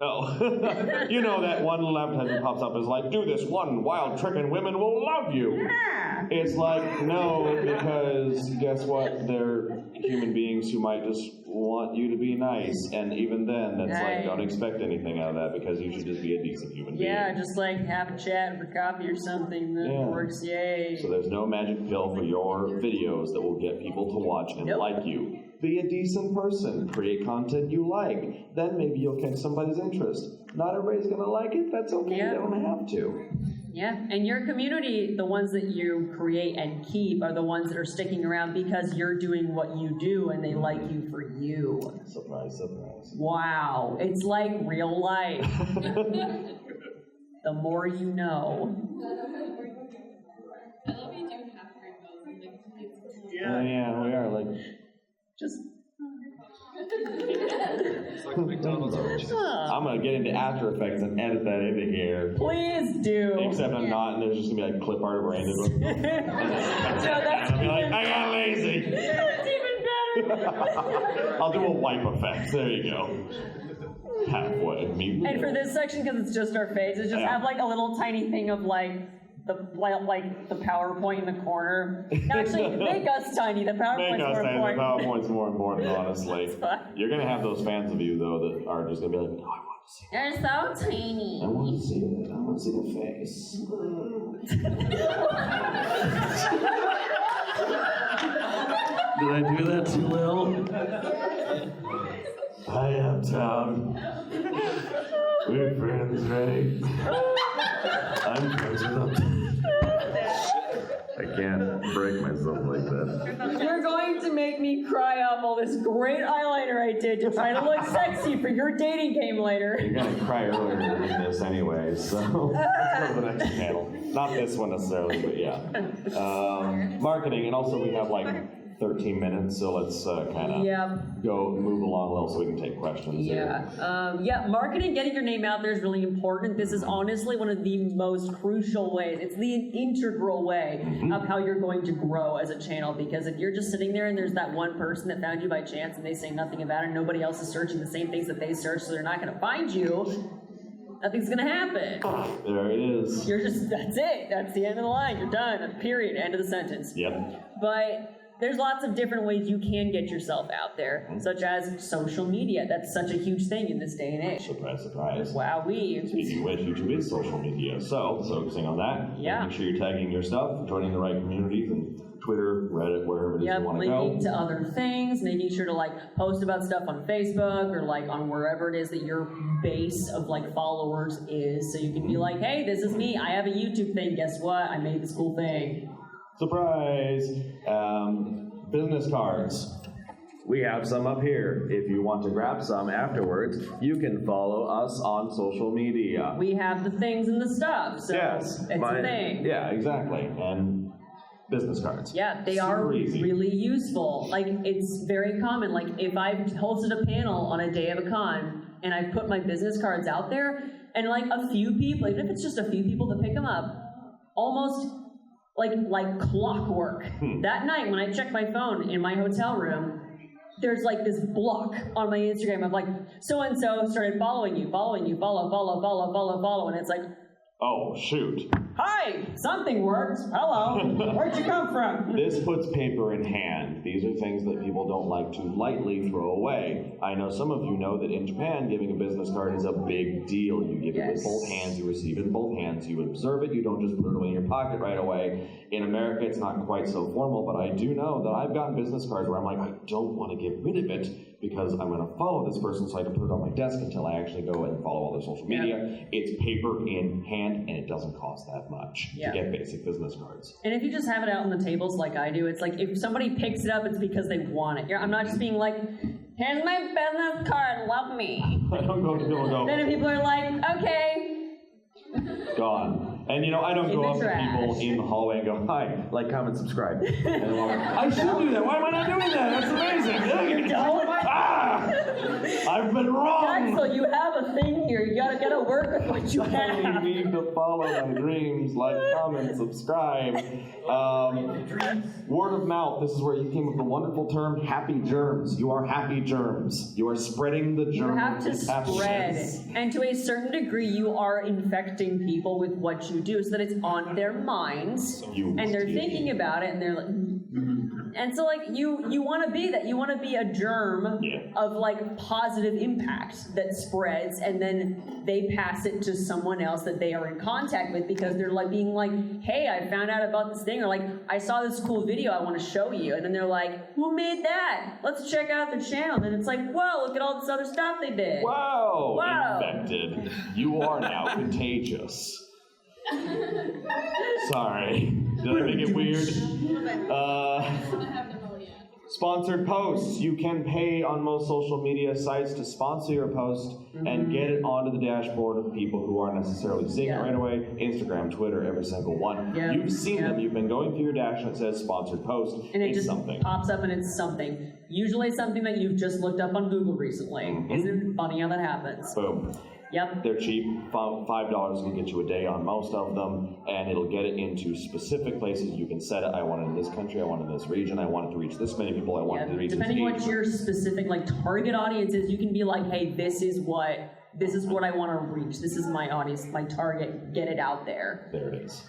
Oh, you know that one little advertisement pops up is like, do this one wild trick and women will love you. Yeah. It's like, no, because guess what? They're human beings who might just want you to be nice. And even then, that's Right. like, don't expect anything out of that because you should just be a decent human being. Yeah, just like have a chat for coffee or something that Yeah. works, yay. So there's no magic pill for your videos that will get people to watch and Nope. like you. Be a decent person. Create content you like. Then maybe you'll catch somebody's interest. Not everybody's going to like it. That's okay. Yeah. They don't have to. Yeah, and your community, the ones that you create and keep, are the ones that are sticking around because you're doing what you do and they like you for you. Surprise, surprise. Wow, it's like real life. The more you know. I love you do have great modes and like Yeah, we are like... Just. It's like McDonald's orange. I'm going to get into After Effects and edit that into here. Please do. Except I'm not, and there's just going to be like clip art of Randy. So that's I'll be like, I got lazy. That's even better. I'll do a wipe effect. There you go. Halfway. And for this section, because it's just our faces, just Yeah. have like a little tiny thing of like the PowerPoint in the corner. Actually, make us tiny. The PowerPoint's Make us more say the important. PowerPoint's more important, honestly. fine. You're going to have those fans of you, though, that are just going to be like, no, I want to see it. You're so tiny. I want to see it. I want to see the face. Did I do that too little? Hi, Uptown. We're friends, right? I'm friends with Uptown. I can't break myself like that. You're going to make me cry off all this great eyeliner I did to try to look sexy for your dating game later. You're going to cry earlier in this anyway, so let's go to the next panel. Not this one necessarily, but yeah. Marketing, and also we have like 13 minutes, so let's kind of move along a little so we can take questions. Yeah, marketing, getting your name out there is really important. This is honestly one of the most crucial ways. It's the integral way of how you're going to grow as a channel, because if you're just sitting there and there's that one person that found you by chance and they say nothing about it, and nobody else is searching the same things that they search, so they're not going to find you, nothing's going to happen. There it is. You're just, that's it. That's the end of the line. You're done. Period. End of the sentence. Yep. But there's lots of different ways you can get yourself out there, such as social media. That's such a huge thing in this day and age. Surprise, surprise. Wowee. Speaking of which, YouTube is social media, so focusing on that. Yeah. Making sure you're tagging your stuff, joining the right communities, and Twitter, Reddit, wherever it is you want to go. Linking to other things, making sure to like post about stuff on Facebook or like on wherever it is that your base of like followers is, so you can be like, hey, this is me. I have a YouTube thing. Guess what? I made this cool thing. Surprise! Business cards. We have some up here. If you want to grab some afterwards, you can follow us on social media. We have the things and the stuff, so it's a thing. Yeah, exactly. And business cards. Yeah, they Super are easy. really useful. Like, it's very common. Like, if I've hosted a panel on a day of a con, and I've put my business cards out there, and like a few people, even if it's just a few people that pick them up, almost like clockwork. That night when I checked my phone in my hotel room, there's like this block on my Instagram of like, so-and-so started following you, follow, and it's like, oh, shoot. hi, something works, hello, where'd you come from? This puts paper in hand. These are things that people don't like to lightly throw away. I know some of you know that in Japan, giving a business card is a big deal. You give it with both hands, you receive it in both hands, you observe it, you don't just put it away in your pocket right away. In America, it's not quite so formal, but I do know that I've gotten business cards where I'm like, I don't want to get rid of it because I'm going to follow this person so I can put it on my desk until I actually go and follow all their social media. It's paper in hand, and it doesn't cost that much to get basic business cards. And if you just have it out on the tables like I do, it's like if somebody picks it up, it's because they want it. I'm not just being like, here's my business card, love me. I don't go to people and go, Then if people are like, okay. gone. And I don't In go the up to people trash. in the hallway and go, hi, like, comment, subscribe. And they're like, I should do that. Why am I not doing that? That's amazing. You don't? Ah! I've been wrong. Axel, you have a thing here. You gotta work with what you I have. need to follow my dreams, like, comment, subscribe. Word of mouth, this is where you came with the wonderful term, happy germs. You are happy germs. You are spreading the germs. You have to of spread. happiness. And to a certain degree, you are infecting people with what you do so that it's on their minds. And they're thinking about it and they're like, and so like you want to be that. You want to be a germ of like positive impact that spreads, and then they pass it to someone else that they are in contact with because they're like being like, hey, I found out about this thing, or like, I saw this cool video I want to show you. And then they're like, who made that? Let's check out their channel. And it's like, whoa, look at all this other stuff they did. Wow, Wow. infected. You are now contagious. Sorry. Did I make it weird? Sponsored posts. You can pay on most social media sites to sponsor your post and get it onto the dashboard of people who aren't necessarily seeing it right away. Instagram, Twitter, every single one. You've seen them. You've been going through your dash and it says sponsored post. And it it's just something. pops up and it's something. Usually something that you've just looked up on Google recently. Isn't it funny how that happens? Boom. Yep. They're cheap. $5 can get you a day on most of them, and it'll get it into specific places. You can set it. I want it in this country. I want it in this region. I want it to reach this many people. I want it to reach Depending this on what your specific like target audience is, you can be like, hey, this is what I want to reach. This is my audience, my target. Get it out there. There it is.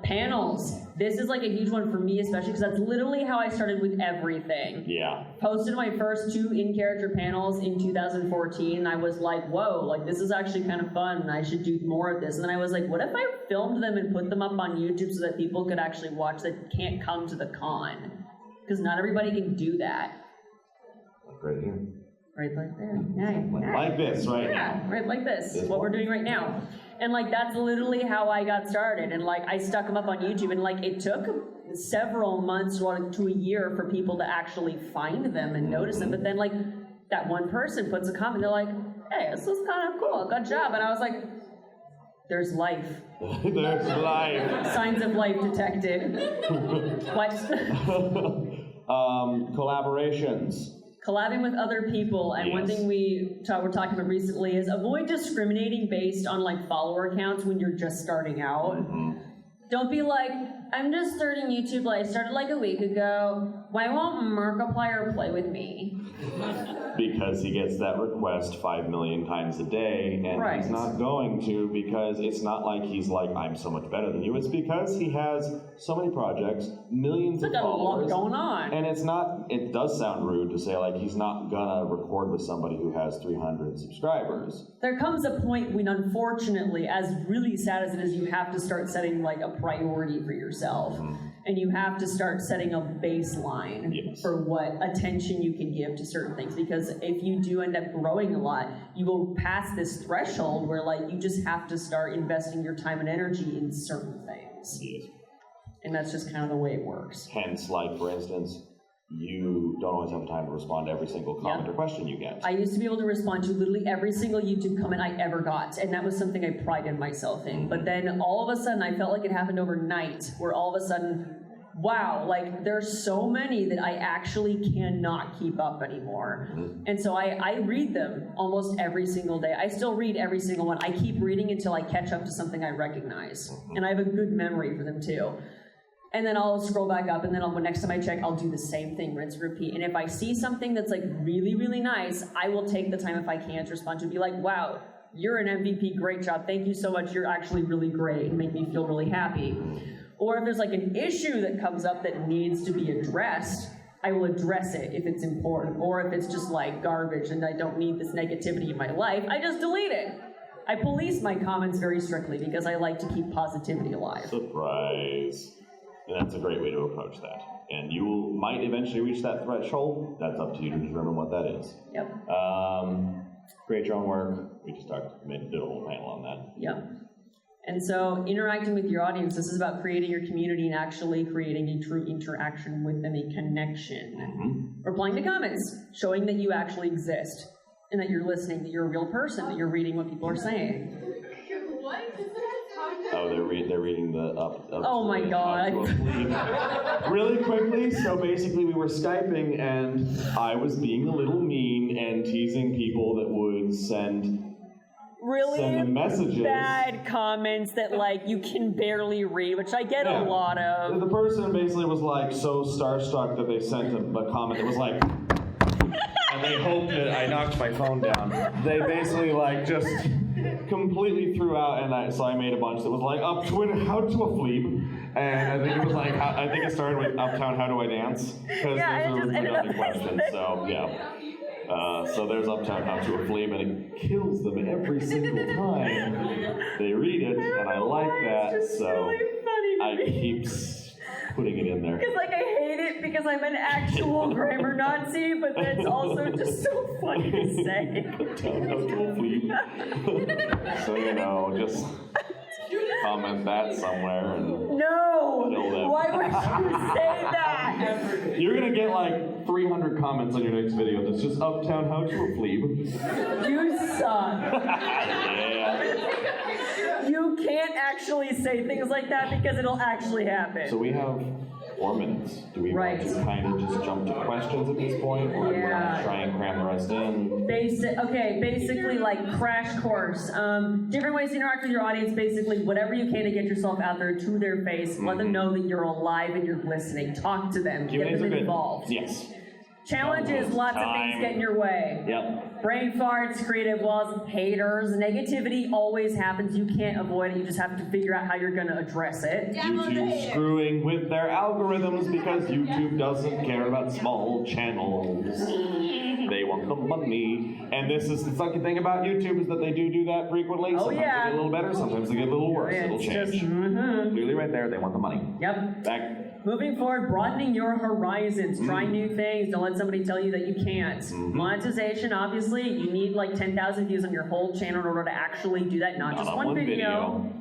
Panels. This is like a huge one for me, especially because that's literally how I started with everything. Yeah. Posted my first 2 in-character panels in 2014, and I was like, whoa, like this is actually kind of fun, and I should do more of this. And then I was like, what if I filmed them and put them up on YouTube so that people could actually watch that can't come to the con? Because not everybody can do that. Right here. Right like there. Like this, right now. Yeah, right like this. This is what we're doing right now. And like that's literally how I got started. And like I stuck them up on YouTube, and like it took several months to a year for people to actually find them and notice them. But then like that one person puts a comment, they're like, hey, this was kind of cool, good job. And I was like, there's life. There's life. Signs of life detected. What? Collaborations. Collabing with other people, and one thing we're talking about recently is avoid discriminating based on like follower counts when you're just starting out. Don't be like, I'm just starting YouTube, like I started like a week ago. Why won't Markiplier play with me? Because he gets that request 5 million times a day, and he's not going to, because it's not like he's like, I'm so much better than you. It's because he has so many projects, millions of followers. Got a lot going on. And it's not, it does sound rude to say like he's not gonna record with somebody who has 300 subscribers. There comes a point when, unfortunately, as really sad as it is, you have to start setting like a priority for yourself. And you have to start setting a baseline for what attention you can give to certain things. Because if you do end up growing a lot, you will pass this threshold where like you just have to start investing your time and energy in certain things. And that's just kind of the way it works. Hence, like for instance, you don't always have time to respond to every single comment or question you get. I used to be able to respond to literally every single YouTube comment I ever got, and that was something I prided myself in. But then all of a sudden, I felt like it happened overnight, where all of a sudden, wow, like there's so many that I actually cannot keep up anymore. And so I read them almost every single day. I still read every single one. I keep reading until I catch up to something I recognize. And I have a good memory for them too. And then I'll scroll back up, and then next time I check, I'll do the same thing, rinse, repeat. And if I see something that's like really, really nice, I will take the time if I can to respond to be like, wow, you're an MVP, great job, thank you so much, you're actually really great, and make me feel really happy. Or if there's like an issue that comes up that needs to be addressed, I will address it if it's important. Or if it's just like garbage and I don't need this negativity in my life, I just delete it. I police my comments very strictly because I like to keep positivity alive. Surprise. And that's a great way to approach that. And you might eventually reach that threshold. That's up to you to determine what that is. Yep. Create your own work. We just did a whole panel on that. Yep. And so interacting with your audience, this is about creating your community and actually creating a true interaction with them, a connection. Replying to comments, showing that you actually exist and that you're listening, that you're a real person, that you're reading what people are saying. What? Oh Oh, they're reading the up. Oh my God. Really quickly, so basically we were Skyping and I was being a little mean and teasing people that would send them messages. Bad comments that like you can barely read, which I get a lot of. The person basically was like so starstruck that they sent a comment that was like, and they hoped that I knocked my phone down. They basically like just completely threw out, and so I made a bunch that was like, up Twitter, how to a fleep, and I think it was like, I think it started with Uptown, how do I dance? Because those are redundant questions, so yeah. So there's Uptown, how to a fleep, and it kills them every single time they read it, and I like that, so I keep putting it in there. Because like I hate it because I'm an actual grammar Nazi, but that's also just so funny to say. Uptown, how to a fleep. So just comment that somewhere and no. kill them. Why would you say that? You're gonna get like 300 comments on your next video that's just Uptown, how to a fleep. You suck. Yeah. You can't actually say things like that because it'll actually happen. So we have 4 minutes. Do we want to kind of just jump to questions at this point, or do we want to try and cram the rest in? Basically like crash course. Different ways to interact with your audience, basically whatever you can to get yourself out there to their face. Let them know that you're alive and you're listening. Talk to them. Get them involved. Yes. Challenges, lots of things get in your way. Yep. Brain farts, creative walls, haters, negativity always happens. You can't avoid it. You just have to figure out how you're going to address it. YouTube screwing with their algorithms because YouTube doesn't care about small channels. They want the money. And this is the sucky thing about YouTube is that they do that frequently. Sometimes they get a little better, sometimes they get a little worse. It'll change. Clearly right there, they want the money. Yep. Back. Moving forward, broadening your horizons, trying new things, don't let somebody tell you that you can't. Monetization, obviously, you need like 10,000 views on your whole channel in order to actually do that, not just one video.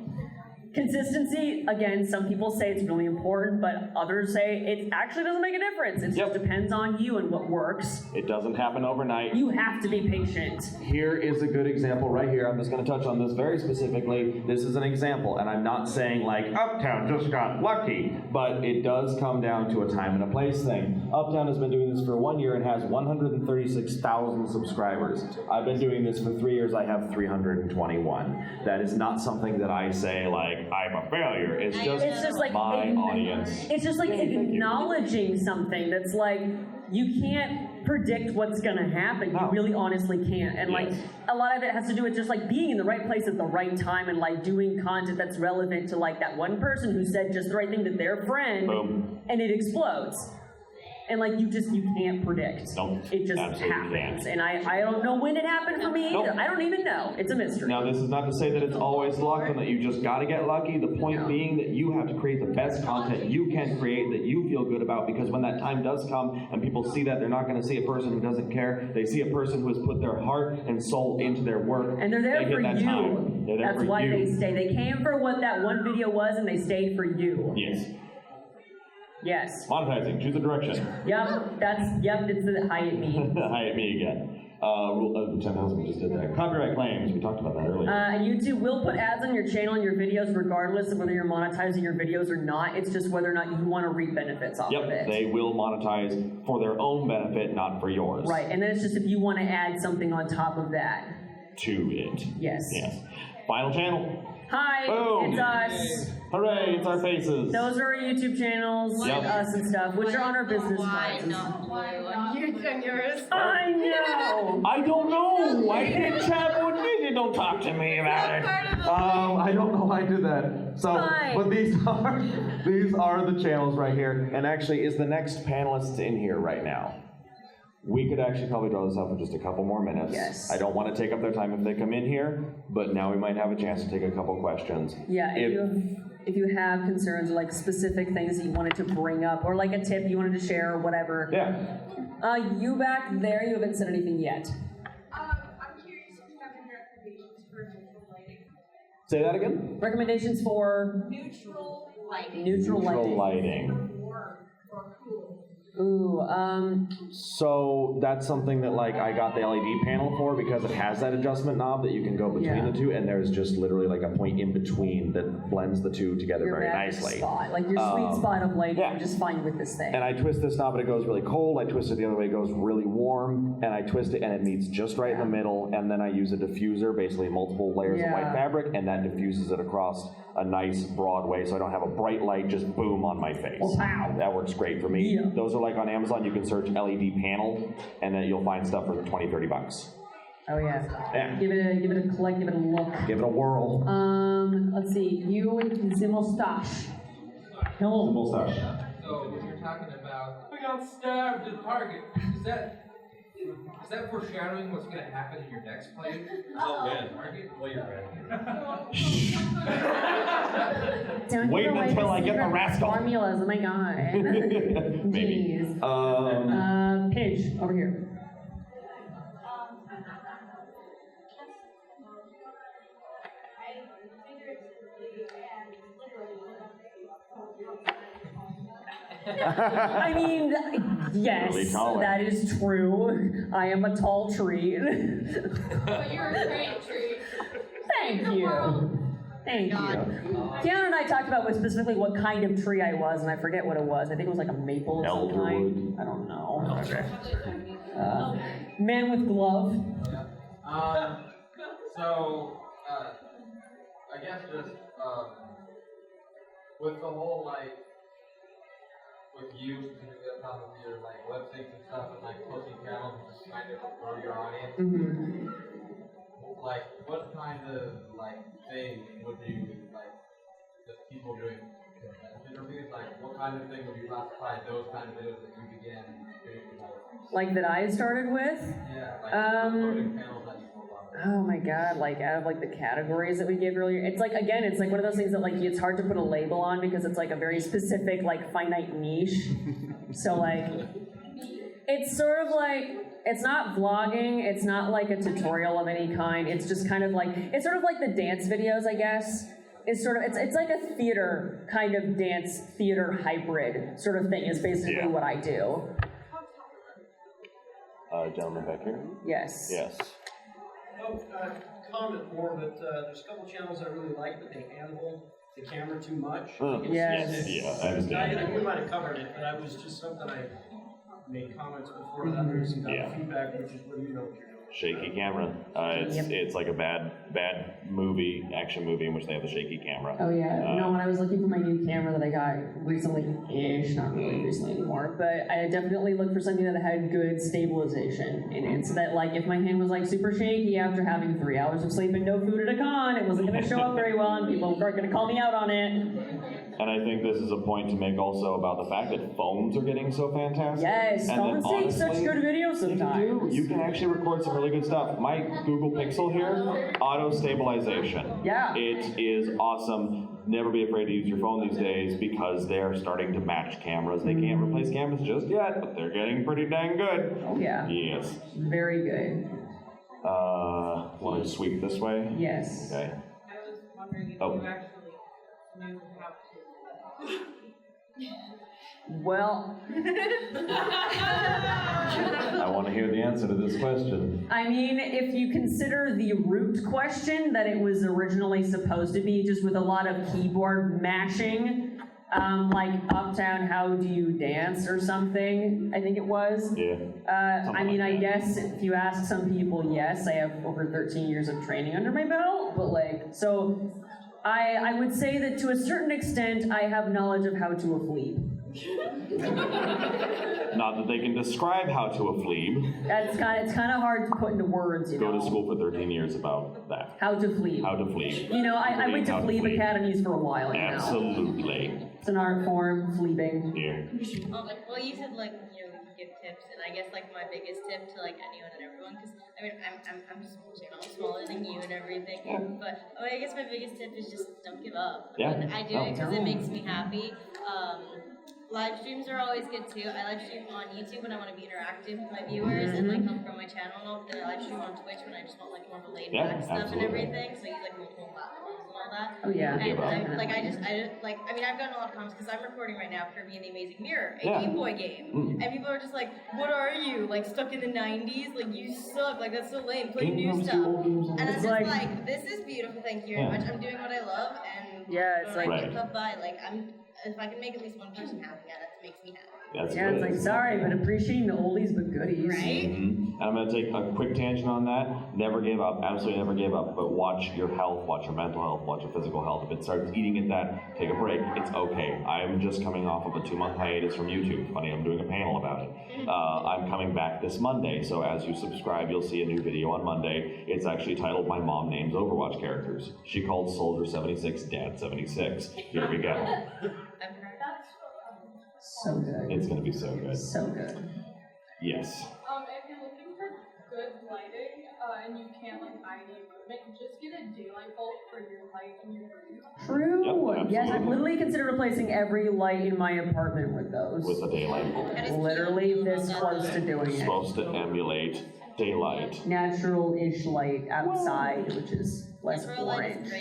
Consistency, again, some people say it's really important, but others say it actually doesn't make a difference. It just depends on you and what works. It doesn't happen overnight. You have to be patient. Here is a good example right here. I'm just going to touch on this very specifically. This is an example, and I'm not saying like Uptown just got lucky, but it does come down to a time and a place thing. Uptown has been doing this for 1 year and has 136,000 subscribers. I've been doing this for 3 years. I have 321. That is not something that I say like, I'm a failure. It's just like my audience. It's just like acknowledging something that's like, you can't predict what's gonna happen. You really honestly can't. And like, a lot of it has to do with just like being in the right place at the right time and like doing content that's relevant to like that one person who said just the right thing to their friend. Boom. And it explodes. And like you can't predict. Nope. It just happens. And I don't know when it happened for me either. I don't even know. It's a mystery. Now this is not to say that it's always luck and that you just gotta get lucky. The point being that you have to create the best content you can create that you feel good about, because when that time does come and people see that, they're not gonna see a person who doesn't care. They see a person who has put their heart and soul into their work. And they're there for you. They're there That's why they stay. They came for what that one video was and they stayed for you. Yes. Yes. Monetizing, choose a direction. It's the hi at me. Hi at me again. Rule 10,000, we just did that. Copyright claims, we talked about that earlier. YouTube will put ads on your channel and your videos regardless of whether you're monetizing your videos or not. It's just whether or not you want to reap benefits off of it. They will monetize for their own benefit, not for yours. Right, and then it's just if you want to add something on top of that. To it. Yes. Final channel. Hi, Boom. it's us. Hooray, it's our faces. Those are our YouTube channels, us and stuff, which are on our business cards. I know. I don't know. I didn't chat with me. Don't talk to me about it. I don't know why I did that. So, but these are the channels right here. And actually, is the next panelist in here right now? We could actually probably draw this up in just a couple more minutes. Yes. I don't want to take up their time if they come in here, but now we might have a chance to take a couple questions. Yeah, if you have concerns or like specific things that you wanted to bring up or like a tip you wanted to share or whatever. Yeah. You back there, you haven't said anything yet. I'm curious if you have any recommendations for neutral lighting. Say that again? Recommendations for? Neutral lighting. Neutral lighting. Lighting. Or cool. Ooh, So that's something that like I got the LED panel for because it has that adjustment knob that you can go between the two, and there's just literally like a point in between that blends the two together your very magic nicely. spot, like your sweet spot of light, yeah. you just find with this thing. And I twist this knob and it goes really cold. I twist it the other way, it goes really warm. And I twist it and it meets just right in the middle. And then I use a diffuser, basically multiple layers of white fabric, and that diffuses it across a nice broad way, so I don't have a bright light just boom on my face. Oh, wow. That works great for me. Yeah. Those are like on Amazon. You can search LED panel, and then you'll find stuff for 20, 30 bucks. Oh yeah. Yeah. Give it a collect, give it a look. Give it a whirl. Let's see. You with the mustache. Hello. The mustache. So when you're talking about I got stabbed at Target, is that foreshadowing what's going to happen in your next play? Oh, yeah. Target? Well, you're ready. Don't Wait give away until I get the secret rascal. formulas. Oh my god. Maybe. Jeez. Paige, over here. I mean, yes, Really taller. that is true. I am a tall tree. But you're a great tree. Thank you. Thank you. Keanu and I talked about specifically what kind of tree I was, and I forget what it was. I think it was like a maple of some kind. I don't know. Okay. Man with glove. So, I guess just, with the whole, like, with you, specifically on with your, like, websites and stuff, and, like, posting channels and just kind of grow your audience, Mm-hmm. like, what kind of, like, thing would you, like, just people doing interviews, like, what kind of thing would you classify those kind of videos that you began doing before? Like that I started with? Yeah, like, promoting channels that you follow. Oh my god, like out of like the categories that we gave earlier, it's like, again, it's like one of those things that like it's hard to put a label on because it's like a very specific, like finite niche. So like, it's sort of like, it's not vlogging, it's not like a tutorial of any kind, it's just kind of like, it's sort of like the dance videos, I guess. It's sort of, it's like a theater, kind of dance, theater hybrid sort of thing is basically what I do. Gentleman back here? Yes. Yes. Oh, comment more, but there's a couple channels I really like, but they handle the camera too much. Yes. Yeah, I understand. You might have covered it, but I was just something I made comments before others and got feedback, which is what you know what you're doing. Shaky camera. It's like a bad movie, action movie in which they have a shaky camera. Oh yeah, no, when I was looking for my new camera that I got recently-ish, not really recently anymore, but I definitely looked for something that had good stabilization in it, so that like if my hand was like super shaky after having 3 hours of sleep and no food at a con, it wasn't going to show up very well and people aren't going to call me out on it. And I think this is a point to make also about the fact that phones are getting so fantastic. Yes, and phones take such good videos sometimes. You can actually record some really good stuff. My Google Pixel here, auto stabilization. Yeah. It is awesome. Never be afraid to use your phone these days because they're starting to match cameras. They can't replace cameras just yet, but they're getting pretty dang good. Oh yeah. Yes. Very good. Want to sweep this way? Yes. Okay. I was wondering if you actually knew how to. Well, I want to hear the answer to this question. I mean, if you consider the root question that it was originally supposed to be just with a lot of keyboard mashing, like Uptown, how do you dance or something, I think it was. Yeah. I mean, I guess if you ask some people, yes, I have over 13 years of training under my belt, but like, so I would say that to a certain extent, I have knowledge of how to afleep. Not that they can describe how to afleeb. It's kind of hard to put into words, you know. Go to school for 13 years about that. How to fleep. How to fleeb. You know, I went to How to fleep fleep. academies for a while, you know. Absolutely. It's an art form, fleeping. Here. Well, you said like we can give tips, and I guess like my biggest tip to like anyone and everyone, because I mean I'm smaller than you and everything, but I guess my biggest tip is just don't give up. Yeah. I do it because it makes me happy. Live streams are always good too. I live stream on YouTube when I want to be interactive with my viewers and like help grow my channel and all. Then I live stream on Twitch when I just want like more of a laid back stuff and everything. So I use like multiple platforms and all that. Oh yeah. And I mean I've gotten a lot of comments because I'm recording right now Kirby and the Amazing Mirror, a Game Boy game, and people are just like, "What are you like stuck in the '90s? Like you suck. Like that's so lame. Play new stuff." And I'm just like, "This is beautiful. Thank you very much. I'm doing what I love and it's like I get tough by like if I can make at least one person happy, that makes me happy." It's like, sorry, but appreciating the oldies but goodies. Right? Mm-hmm. I'm going to take a quick tangent on that. Never give up. Absolutely never give up. But watch your health, watch your mental health, watch your physical health. If it starts eating at that, take a break. It's okay. I'm just coming off of a 2-month hiatus from YouTube. Funny, I'm doing a panel about it. I'm coming back this Monday, so as you subscribe, you'll see a new video on Monday. It's actually titled My Mom Names Overwatch Characters. She called Soldier 76 Dad 76. Here we go. So good. It's going to be so good. So good. Yes. If you're looking for good lighting, and you can't like hide any movement, just get a daylight bulb for your light in your room. True. Yep, yes, I've literally considered replacing every light in my apartment with those. With a daylight bulb. Literally this close to doing It's it. supposed to emulate daylight. Natural-ish light outside, which is less orange.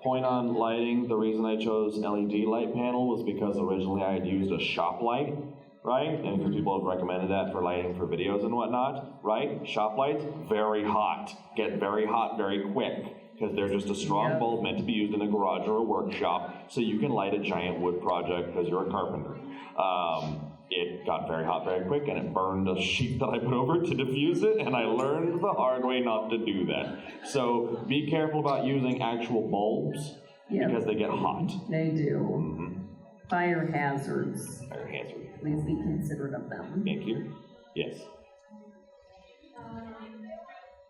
Point on lighting, the reason I chose LED light panel was because originally I had used a shop light, right? And because people have recommended that for lighting for videos and whatnot, right? Shop lights, very hot. Get very hot very quick because they're just a strong bulb meant to be used in a garage or a workshop so you can light a giant wood project because you're a carpenter. It got very hot very quick and it burned a sheet that I put over it to diffuse it, and I learned the hard way not to do that. So be careful about using actual bulbs because they get hot. They do. Mm-hmm. Fire hazards. Fire hazard. Please be considerate of them. Thank you. Yes.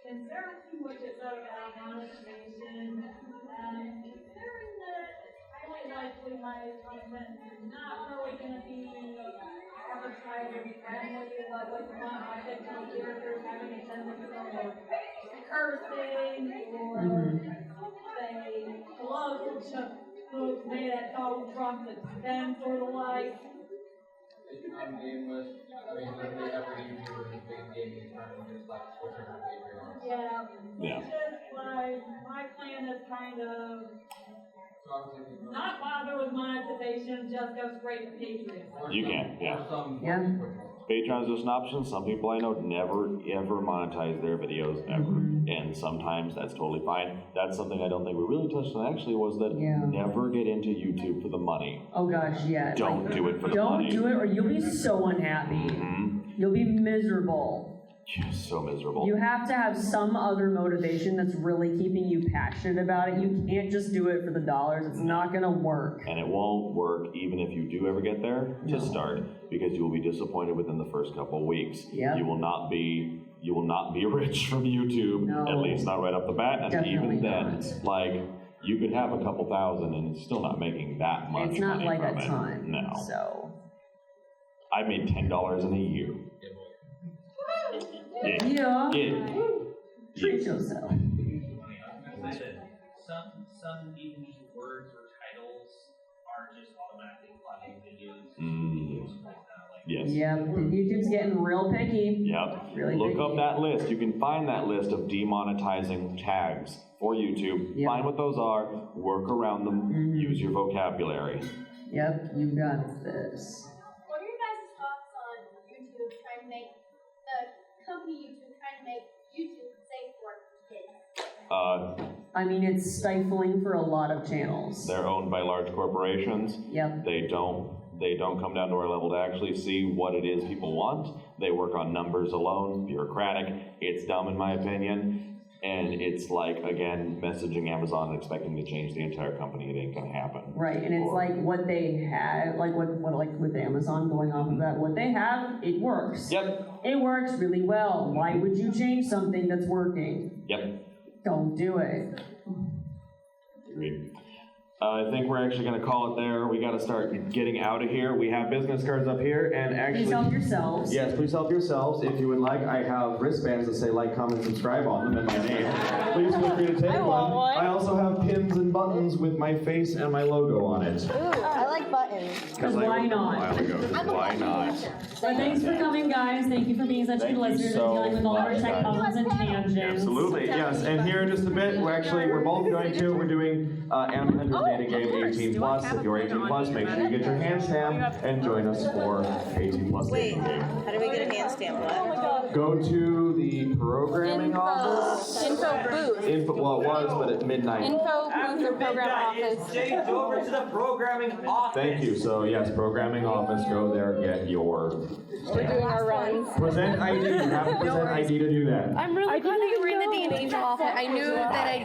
Considering what is about monetization, considering that highly likely my content is not really going to be advertiser friendly, but with my fictional characters having a tendency of cursing or say hello to Chuck folks made at Donald Trump's expense sort of like. On game list, I mean, literally every YouTuber who's big gaming is trying to just like switch over to Patreon. Yeah. It's just like my plan is kind of not bother with monetization, just go straight to Patreon. You can, Yeah. Patreon is just an option. Some people I know never ever monetize their videos ever, and sometimes that's totally fine. That's something I don't think we really touched on actually was that never get into YouTube for the money. Oh gosh, yeah. Don't do it for the don't money. do it or you'll be so unhappy. You'll be miserable. So miserable. You have to have some other motivation that's really keeping you passionate about it. You can't just do it for the dollars. It's not going to work. And it won't work even if you do ever get there to start, because you will be disappointed within the first couple of weeks. Yep. You will not be rich from YouTube, at least not right off the bat. And Definitely even then, not. like, you could have a couple thousand and it's still not making that much It's not money like from a it. ton. No. So. I made $10 in a year. Yeah. Treat yourself. Some unique words or titles are just automatically flooding videos. Yes. Yep. YouTube's getting real picky. Yep. Really Look picky. up that list. You can find that list of demonetizing tags for YouTube. Yep. Find what those are, work around them, use your vocabulary. Yep, you got this. What are your guys' thoughts on YouTube trying to make the company YouTube trying to make YouTube safe for kids? I mean, it's stifling for a lot of channels. They're owned by large corporations. Yep. They don't come down to our level to actually see what it is people want. They work on numbers alone, bureaucratic. It's dumb in my opinion. And it's like, again, messaging Amazon and expecting to change the entire company. It ain't gonna happen. Right, and it's like what they had, like what like with Amazon going off of that, what they have, it works. Yep. It works really well. Why would you change something that's working? Yep. Don't do it. Agreed. I think we're actually going to call it there. We got to start getting out of here. We have business cards up here, and actually, Please help yourselves. Yes, please help yourselves. If you would like, I have wristbands that say like, comment, subscribe on them and my name. Please feel free to take one. I also have pins and buttons with my face and my logo on it. Ooh, I like buttons. Because why not? Why not? So thanks for coming, guys. Thank you for being such good listeners and dealing with all of our tech problems and tangents. Absolutely, yes. And here in just a bit, we're both going to, we're doing Animal Hunter Data Game 18 Plus. If you're 18 plus, make sure you get your hand stamp and join us for 18 plus dating game. How do we get a hand stamp? What? Go to the programming office. Info booth. Well, it was, but at midnight. Info booth or program office. Changed over to the programming office. Thank you. So yes, programming office. Go there, get your. We're doing our runs. Present ID. You have to present ID to do that. I'm really glad that you were in the D&A office. I knew that I